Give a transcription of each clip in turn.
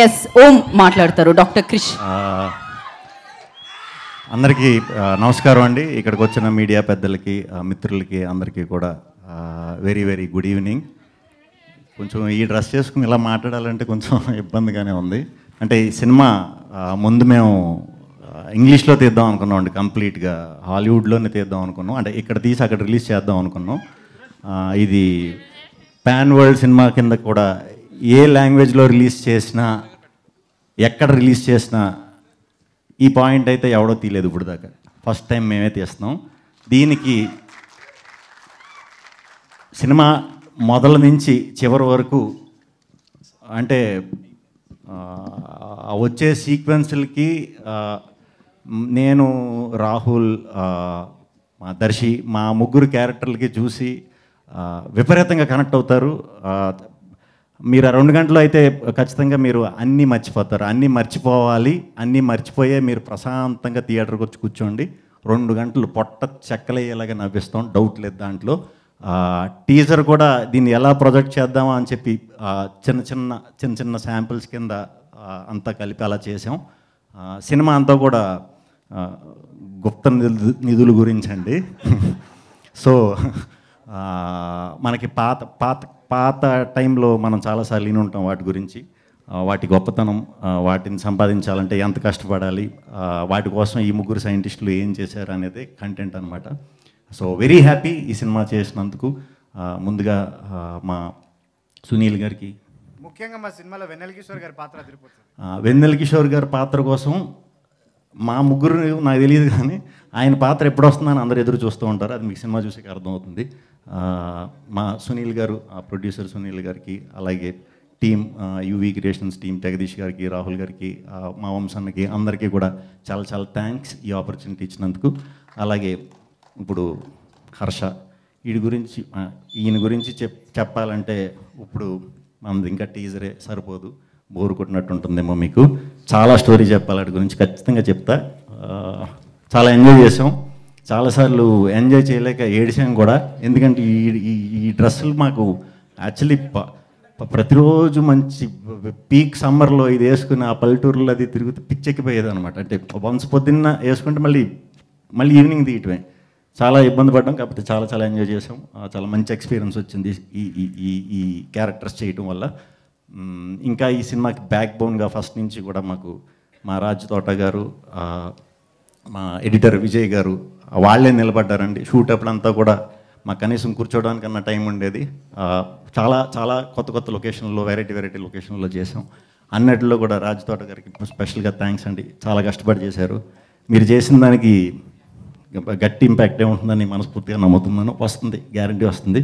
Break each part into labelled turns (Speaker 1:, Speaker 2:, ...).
Speaker 1: Yes ఓం మాట్లాడతారు doctor Krish.
Speaker 2: అందరికీ నమస్కారం అండి. ఇక్కడికి వచ్చిన మీడియా పెద్దలకి, మిత్రులకి అందరికీ కూడా వెరీ వెరీ గుడ్ ఈవినింగ్. కొంచెం ఈ డ్రెస్ చేసుకుని ఇలా మాట్లాడాలంటే కొంచెం ఇబ్బందిగానే ఉంది. అంటే ఈ సినిమా ముందు మేము ఇంగ్లీష్లో తీద్దాం అనుకున్నాం అండి, కంప్లీట్గా హాలీవుడ్లోనే తీద్దాం అనుకున్నాం. అంటే ఇక్కడ తీసి అక్కడ రిలీజ్ చేద్దాం అనుకున్నాం. ఇది పాన్ వరల్డ్ సినిమా కింద కూడా ఏ లాంగ్వేజ్లో రిలీజ్ చేసినా, ఎక్కడ రిలీజ్ చేసినా ఈ పాయింట్ అయితే ఎవడో తీయలేదు ఇప్పుడు దాకా. ఫస్ట్ టైం మేమే తీస్తున్నాం. దీనికి సినిమా మొదల నుంచి చివరి వరకు అంటే వచ్చే సీక్వెన్స్లకి నేను, రాహుల్, మా దర్శి, మా ముగ్గురు క్యారెక్టర్లకి చూసి విపరీతంగా కనెక్ట్ అవుతారు. మీరు 2 గంటలు అయితే ఖచ్చితంగా మీరు అన్నీ మర్చిపోతారు. అన్నీ మర్చిపోవాలి, అన్నీ మర్చిపోయే మీరు ప్రశాంతంగా థియేటర్కి వచ్చి కూర్చోండి. 2 గంటలు పొట్ట చెక్కలయ్యేలాగా నవ్విస్తాం, డౌట్ లేదు దాంట్లో. టీజర్ కూడా దీన్ని ఎలా ప్రొజెక్ట్ చేద్దామా అని చెప్పి చిన్న చిన్న శాంపిల్స్ కింద అంతా కలిపి అలా చేసాం. సినిమా అంతా కూడా గుప్త నిధుల గురించి అండి. సో మనకి పాత టైంలో మనం చాలాసార్లు విని ఉంటాం వాటి గురించి, వాటి గొప్పతనం, వాటిని సంపాదించాలంటే ఎంత కష్టపడాలి, వాటి కోసం ఈ ముగ్గురు సైంటిస్టులు ఏం చేశారు అనేది కంటెంట్ అనమాట. సో వెరీ హ్యాపీ ఈ సినిమా చేసినందుకు. ముందుగా మా సునీల్ గారికి,
Speaker 3: ముఖ్యంగా మా సినిమాలో వెన్నెల కిషోర్ గారి పాత్ర అదిరిపోతుంది.
Speaker 2: వెన్నెల కిషోర్ గారి పాత్ర కోసం మా ముగ్గురు నాకు తెలియదు, కానీ ఆయన పాత్ర ఎప్పుడు వస్తుందని అందరు ఎదురు చూస్తూ ఉంటారు. అది మీకు సినిమా చూసి అర్థమవుతుంది. మా సునీల్ గారు, ప్రొడ్యూసర్ సునీల్ గారికి, అలాగే team UV creations team Jagadish గారికి, రాహుల్ గారికి, మా వంశన్నకి, అందరికీ కూడా చాలా చాలా థ్యాంక్స్ ఈ ఆపర్చునిటీ ఇచ్చినందుకు. అలాగే ఇప్పుడు హర్ష, ఈయన గురించి చెప్పాలంటే ఇప్పుడు మనది ఇంకా టీజరే సరిపోదు, బోరు కొట్టినట్టు ఉంటుందేమో మీకు. చాలా స్టోరీ చెప్పాలి వాటి గురించి, ఖచ్చితంగా చెప్తా. చాలా ఎంజాయ్ చేసాం, చాలాసార్లు ఎంజాయ్ చేయలేక ఏడిసాం కూడా. ఎందుకంటే ఈ డ్రెస్సులు మాకు యాక్చువల్లీ ప్రతిరోజు మంచి పీక్ సమ్మర్లో ఇది వేసుకుని ఆ పల్లెటూరులో అది తిరుగుతూ పిచ్చెక్కిపోయేది అనమాట. అంటే వన్స్ పొద్దున్న వేసుకుంటే మళ్ళీ ఈవినింగ్ తీయటమే. చాలా ఇబ్బంది పడ్డాం, కాకపోతే చాలా చాలా ఎంజాయ్ చేసాం. చాలా మంచి ఎక్స్పీరియన్స్ వచ్చింది ఈ క్యారెక్టర్స్ చేయటం వల్ల. ఇంకా ఈ సినిమాకి బ్యాక్ బోన్గా ఫస్ట్ నుంచి కూడా మాకు మా రాజ్ తోట గారు, మా ఎడిటర్ విజయ్ గారు వాళ్ళే నిలబడ్డారండి. షూట్ అప్పుడంతా కూడా మాకు కనీసం కూర్చోవడానికన్నా టైం ఉండేది. చాలా చాలా కొత్త లొకేషన్లో, వెరైటీ లొకేషన్లో చేసాం. అన్నిటిలో కూడా రాజ్ తోట గారికి స్పెషల్గా థ్యాంక్స్ అండి. చాలా కష్టపడి చేశారు. మీరు చేసిన దానికి గట్టి ఇంపాక్ట్ ఏముంటుందని మనస్ఫూర్తిగా నమ్ముతున్నాను. వస్తుంది, గ్యారంటీ వస్తుంది.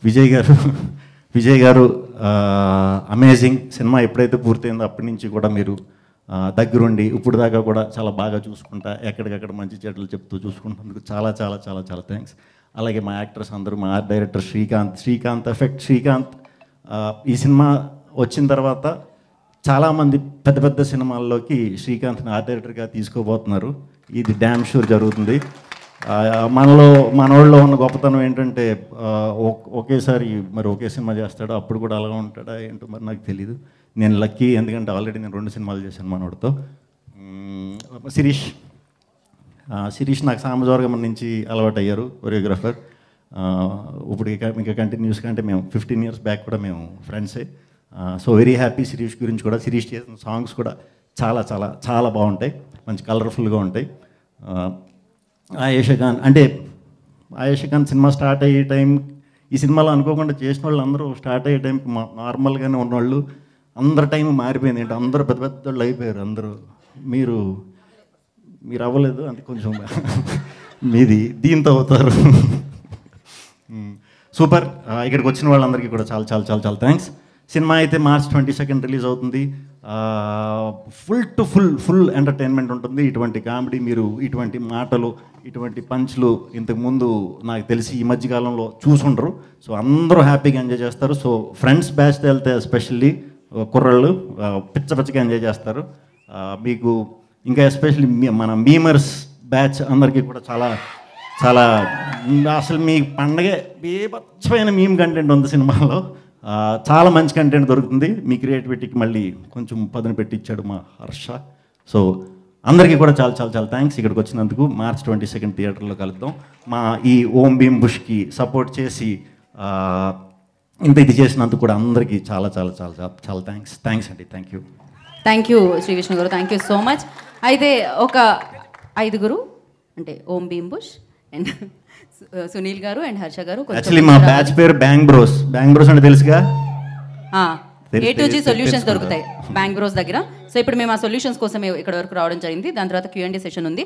Speaker 2: విజయ్ గారు అమేజింగ్. సినిమా ఎప్పుడైతే పూర్తయిందో అప్పటి నుంచి కూడా మీరు దగ్గరుండి ఇప్పుడు దాకా కూడా చాలా బాగా చూసుకుంటా, ఎక్కడికక్కడ మంచి చెడ్డలు చెప్తూ చూసుకుంటున్నందుకు చాలా చాలా చాలా చాలా థ్యాంక్స్. అలాగే మా యాక్టర్స్ అందరూ, మా ఆర్ట్ డైరెక్టర్ శ్రీకాంత్ ఈ సినిమా వచ్చిన తర్వాత చాలామంది పెద్ద సినిమాల్లోకి శ్రీకాంత్ని ఆర్ట్ డైరెక్టర్గా తీసుకోబోతున్నారు. ఇది డ్యామ్ షూర్ జరుగుతుంది. మనోళ్ళలో ఉన్న గొప్పతనం ఏంటంటే ఒకేసారి ఒకే సినిమా చేస్తాడో, అప్పుడు కూడా అలాగా ఉంటాడా ఏంటో మరి నాకు తెలీదు. నేను లక్కీ, ఎందుకంటే ఆల్రెడీ నేను 2 సినిమాలు చేశాను మనోడితో. శిరీష్ నాకు సామజవర్గం నుంచి అలవాటు అయ్యారు, కొరియోగ్రాఫర్. ఇప్పుడు ఇంకా కంటిన్యూస్గా, అంటే మేము 15 years బ్యాక్ కూడా మేము ఫ్రెండ్సే. సో వెరీ హ్యాపీ శిరీష్ గురించి కూడా. శిరీష్ చేసిన సాంగ్స్ కూడా చాలా చాలా చాలా బాగుంటాయి, మంచి కలర్ఫుల్గా ఉంటాయి. ఆయేషా ఖాన్ సినిమా స్టార్ట్ అయ్యే టైం, ఈ సినిమాలో అనుకోకుండా చేసిన వాళ్ళు అందరూ స్టార్ట్ అయ్యే టైంకి నార్మల్గానే ఉన్నవాళ్ళు, అందరి టైం మారిపోయింది. అంటే అందరూ పెద్ద వాళ్ళు అయిపోయారు. అందరూ మీరు అవ్వలేదు, అంటే కొంచెం మీది దీంతో అవుతారు. సూపర్. ఇక్కడికి వచ్చిన వాళ్ళందరికీ కూడా చాలా చాలా చాలా చాలా థ్యాంక్స్. సినిమా అయితే March 22 రిలీజ్ అవుతుంది. ఫుల్ ఎంటర్టైన్మెంట్ ఉంటుంది. ఇటువంటి కామెడీ, మీరు ఇటువంటి మాటలు, ఇటువంటి పంచ్లు ఇంతకుముందు నాకు తెలిసి ఈ మధ్యకాలంలో చూసుండరు. సో అందరూ హ్యాపీగా ఎంజాయ్ చేస్తారు. సో ఫ్రెండ్స్ బ్యాచ్తో వెళ్తే ఎస్పెషల్లీ కుర్రాళ్ళు పిచ్చగా ఎంజాయ్ చేస్తారు. మీకు ఇంకా ఎస్పెషల్లీ మన మీమర్స్ బ్యాచ్ అందరికీ కూడా చాలా చాలా అసలు మీ పండగే బీభత్సమైన మీమ్ కంటెంట్ ఉంది సినిమాలో. చాలా మంచి కంటెంట్ దొరుకుతుంది. మీ క్రియేటివిటీకి మళ్ళీ కొంచెం పదును పెట్టించాడు మా హర్ష. సో అందరికీ కూడా చాలా చాలా చాలా థ్యాంక్స్ ఇక్కడికి వచ్చినందుకు. March 22 థియేటర్లో కలుద్దాం. మా ఈ ఓం భీమ్ బుష్కి సపోర్ట్ చేసి ఇంత ఇది చేసినందుకు కూడా అందరికీ చాలా చాలా చాలా చాలా థ్యాంక్స్ అండి.
Speaker 1: థ్యాంక్ యూ శ్రీ విష్ణు గారు, థ్యాంక్ యూ సో మచ్. అయితే ఒక 5 అంటే ఓం భీమ్ బుష్ అండ్ సునీల్ గారు అండ్ హర్ష గారు.
Speaker 2: యాక్చువల్లీ మా బ్యాచ్ పేరు బ్యాంగ్ బ్రోస్ అంటే తెలుసుగా,
Speaker 1: A2G సొల్యూషన్స్ దొరుకుతాయి బ్యాంక్ బ్రోస్ దగ్గర. సో ఇప్పుడు మేము ఆ సొల్యూషన్స్ కోసం ఇక్కడ వరకు రావడం జరిగింది. దాని తర్వాత Q&A సెషన్ ఉంది.